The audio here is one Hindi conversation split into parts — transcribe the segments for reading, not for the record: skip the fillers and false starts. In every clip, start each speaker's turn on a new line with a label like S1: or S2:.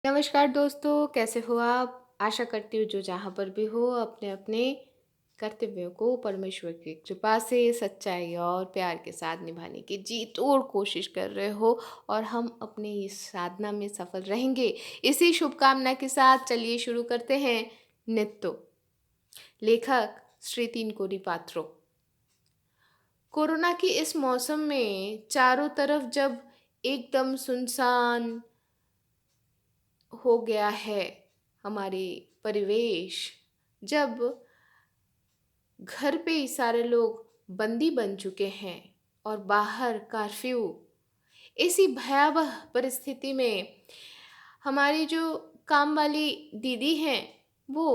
S1: नमस्कार दोस्तों, कैसे हो आप? आशा करती हूँ जो जहाँ पर भी हो अपने अपने कर्तव्यों को परमेश्वर की कृपा से सच्चाई और प्यार के साथ निभाने की जी तोड़ कोशिश कर रहे हो और हम अपनी इस साधना में सफल रहेंगे। इसी शुभकामना के साथ चलिए शुरू करते हैं। नित्य लेखक श्री तीन कोरी पात्रो। कोरोना की इस मौसम में चारों तरफ जब एकदम सुनसान हो गया है हमारी परिवेश, जब घर पे ही सारे लोग बंदी बन चुके हैं और बाहर कर्फ्यू, ऐसी भयावह परिस्थिति में हमारी जो काम वाली दीदी हैं वो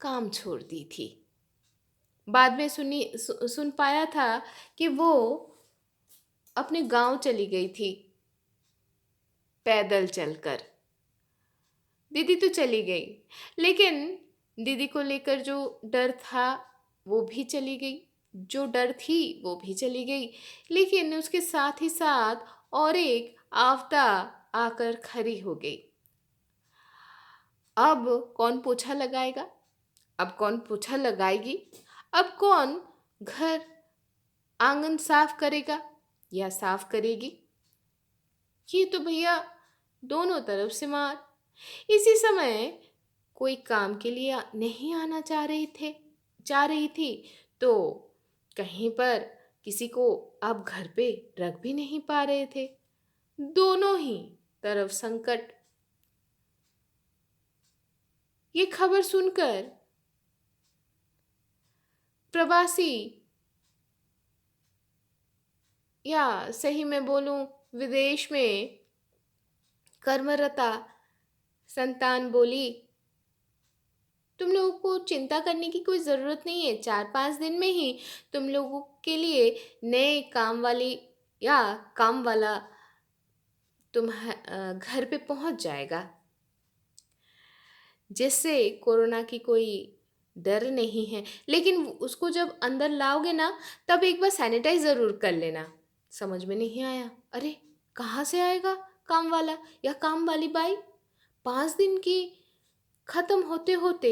S1: काम छोड़ दी थी। बाद में सुन पाया था कि वो अपने गांव चली गई थी पैदल चलकर। दीदी तो चली गई, लेकिन दीदी को लेकर जो डर था वो भी चली गई, जो डर थी वो भी चली गई। लेकिन उसके साथ ही साथ और एक आपदा आकर खड़ी हो गई। अब कौन पोछा लगाएगा? अब कौन पोछा लगाएगी? अब कौन घर आंगन साफ करेगा या साफ करेगी? ये तो भैया दोनों तरफ से मार। इसी समय कोई काम के लिए नहीं आना चाह रही थी, तो कहीं पर किसी को आप घर पे रख भी नहीं पा रहे थे। दोनों ही तरफ संकट। ये खबर सुनकर प्रवासी, या सही में बोलूं विदेश में कर्मरता संतान बोली, तुम लोगों को चिंता करने की कोई ज़रूरत नहीं है। 4-5 दिन में ही तुम लोगों के लिए नए काम वाली या काम वाला घर पे पहुंच जाएगा, जिससे कोरोना की कोई डर नहीं है। लेकिन उसको जब अंदर लाओगे ना, तब एक बार सैनिटाइज ज़रूर कर लेना। समझ में नहीं आया, अरे कहाँ से आएगा काम वाला या काम वाली बाई? 5 दिन की ख़त्म होते होते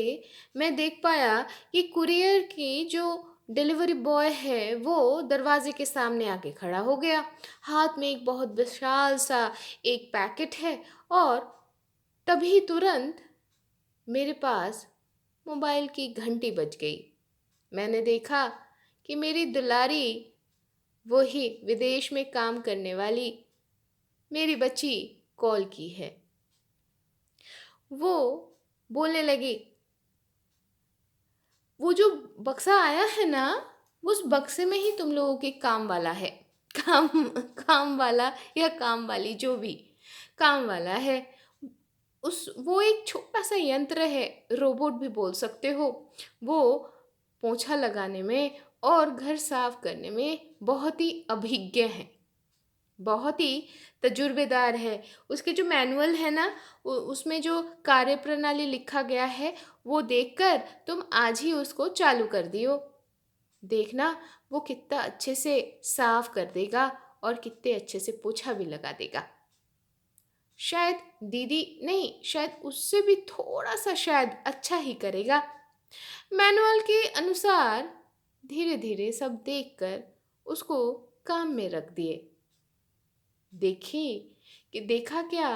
S1: मैं देख पाया कि कुरियर की जो डिलीवरी बॉय है वो दरवाजे के सामने आके खड़ा हो गया। हाथ में एक बहुत विशाल सा एक पैकेट है, और तभी तुरंत मेरे पास मोबाइल की घंटी बज गई। मैंने देखा कि मेरी दुलारी, वही विदेश में काम करने वाली मेरी बच्ची कॉल की है। वो बोलने लगी, वो जो बक्सा आया है ना, उस बक्से में ही तुम लोगों के काम वाला है। काम काम वाला या काम वाली, जो भी काम वाला है, उस वो एक छोटा सा यंत्र है, रोबोट भी बोल सकते हो। वो पोंछा लगाने में और घर साफ करने में बहुत ही अभिज्ञ है, बहुत ही तजुर्बेदार है। उसके जो मैनुअल है ना, उसमें जो कार्यप्रणाली लिखा गया है, वो देखकर तुम आज ही उसको चालू कर दियो। देखना वो कितना अच्छे से साफ कर देगा और कितने अच्छे से पोछा भी लगा देगा। शायद दीदी नहीं, शायद उससे भी थोड़ा सा शायद अच्छा ही करेगा। मैनुअल के अनुसार धीरे धीरे सब देखकर उसको काम में रख दिए। देखी कि देखा क्या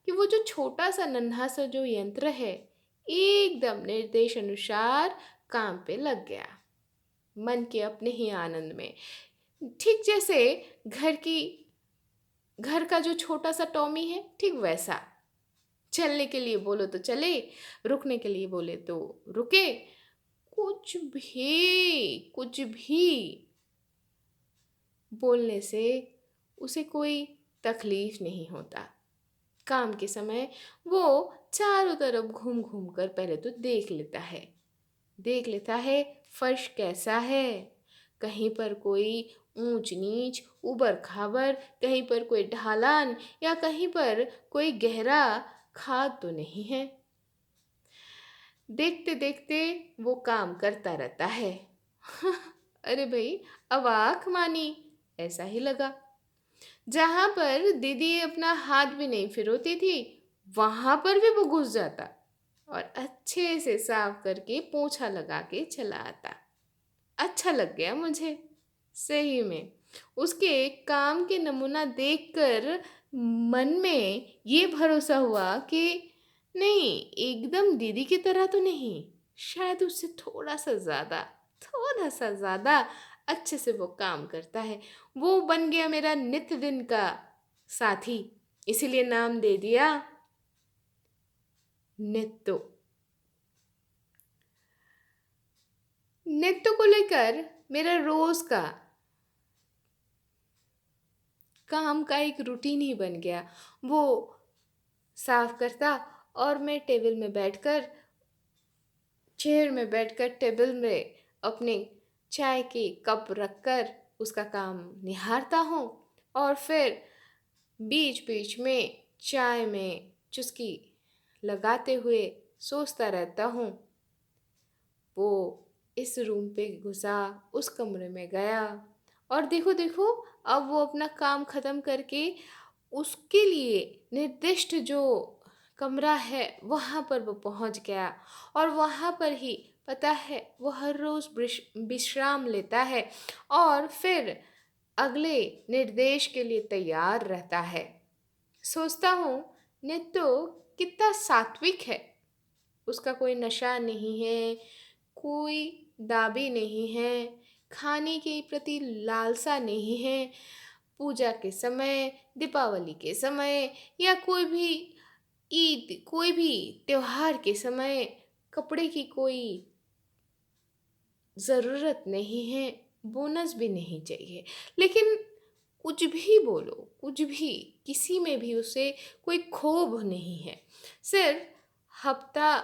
S1: कि वो जो छोटा सा नन्हा सा जो यंत्र है, एकदम निर्देश अनुसार काम पे लग गया, मन के अपने ही आनंद में। ठीक जैसे घर की घर का जो छोटा सा टॉमी है, ठीक वैसा। चलने के लिए बोलो तो चले, रुकने के लिए बोले तो रुके। कुछ भी बोलने से उसे कोई तकलीफ नहीं होता। काम के समय वो चारों तरफ घूम घूम कर पहले तो देख लेता है फर्श कैसा है, कहीं पर कोई ऊंच नीच उबड़ खाबड़, कहीं पर कोई ढालान या कहीं पर कोई गहरा खाद तो नहीं है। देखते देखते वो काम करता रहता है। अरे भाई, अब आँख मानी, ऐसा ही लगा। जहाँ पर दीदी अपना हाथ भी नहीं फिरोती थी, वहाँ पर भी वो घुस जाता और अच्छे से साफ करके पोंछा लगा के चला आता। अच्छा लग गया मुझे, सही में। उसके काम के नमूना देखकर मन में ये भरोसा हुआ कि नहीं, एकदम दीदी की तरह तो नहीं, शायद उससे थोड़ा सा ज़्यादा अच्छे से वो काम करता है। वो बन गया मेरा नित्य दिन का साथी, इसीलिए नाम दे दिया नित्तो। नित्तो को लेकर मेरा रोज का काम का एक रूटीन ही बन गया। वो साफ करता और मैं चेयर में बैठकर टेबल में अपने चाय के कप रखकर उसका काम निहारता हूँ और फिर बीच बीच में चाय में चुस्की लगाते हुए सोचता रहता हूँ। वो इस रूम पे घुसा, उस कमरे में गया और देखो देखो, अब वो अपना काम ख़त्म करके उसके लिए निर्दिष्ट जो कमरा है वहाँ पर वो पहुँच गया और वहाँ पर ही पता है वो हर रोज़ विश्राम लेता है और फिर अगले निर्देश के लिए तैयार रहता है। सोचता हूँ नित्तो कितना सात्विक है, उसका कोई नशा नहीं है, कोई दाबी नहीं है, खाने के प्रति लालसा नहीं है। पूजा के समय, दीपावली के समय या कोई भी ईद, कोई भी त्योहार के समय कपड़े की कोई ज़रूरत नहीं है, बोनस भी नहीं चाहिए। लेकिन कुछ भी बोलो, कुछ भी, किसी में भी उसे कोई क्षोभ नहीं है। सिर्फ हफ्ता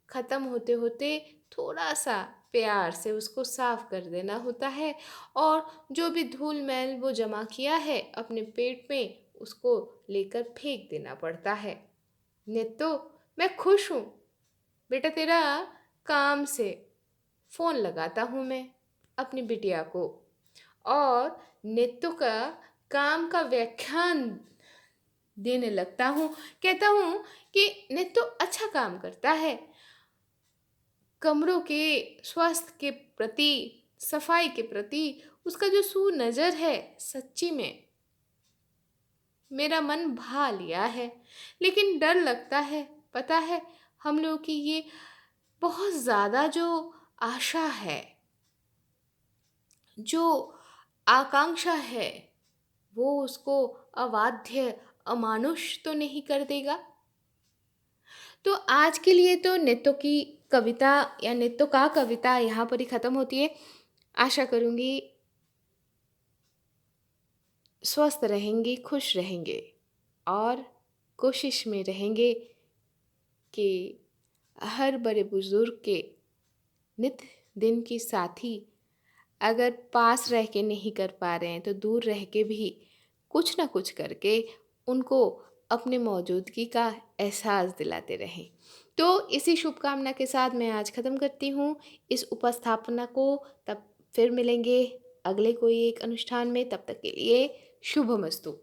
S1: ख़त्म होते होते थोड़ा सा प्यार से उसको साफ कर देना होता है और जो भी धूल मैल वो जमा किया है अपने पेट में, उसको लेकर फेंक देना पड़ता है। नित्तो, मैं खुश हूँ बेटा तेरा काम से। फ़ोन लगाता हूँ मैं अपनी बिटिया को और नित्तू का काम का व्याख्यान देने लगता हूँ। कहता हूँ कि नित्तू अच्छा काम करता है, कमरों के स्वास्थ्य के प्रति, सफाई के प्रति उसका जो सुनज़र है, सच्ची में मेरा मन भा लिया है। लेकिन डर लगता है, पता है, हम लोगों की ये बहुत ज़्यादा जो आशा है, जो आकांक्षा है, वो उसको अवाध्य, अमानुष तो नहीं कर देगा। तो आज के लिए तो नित्तों की कविता या नित्तों का कविता यहाँ पर ही ख़त्म होती है। आशा करूँगी स्वस्थ रहेंगे, खुश रहेंगे और कोशिश में रहेंगे कि हर बड़े बुज़ुर्ग के नित्य दिन की साथी अगर पास रह के नहीं कर पा रहे हैं तो दूर रह के भी कुछ ना कुछ करके उनको अपने मौजूदगी का एहसास दिलाते रहें। तो इसी शुभकामना के साथ मैं आज ख़त्म करती हूँ इस उपस्थापना को। तब फिर मिलेंगे अगले कोई एक अनुष्ठान में, तब तक के लिए शुभमस्तु।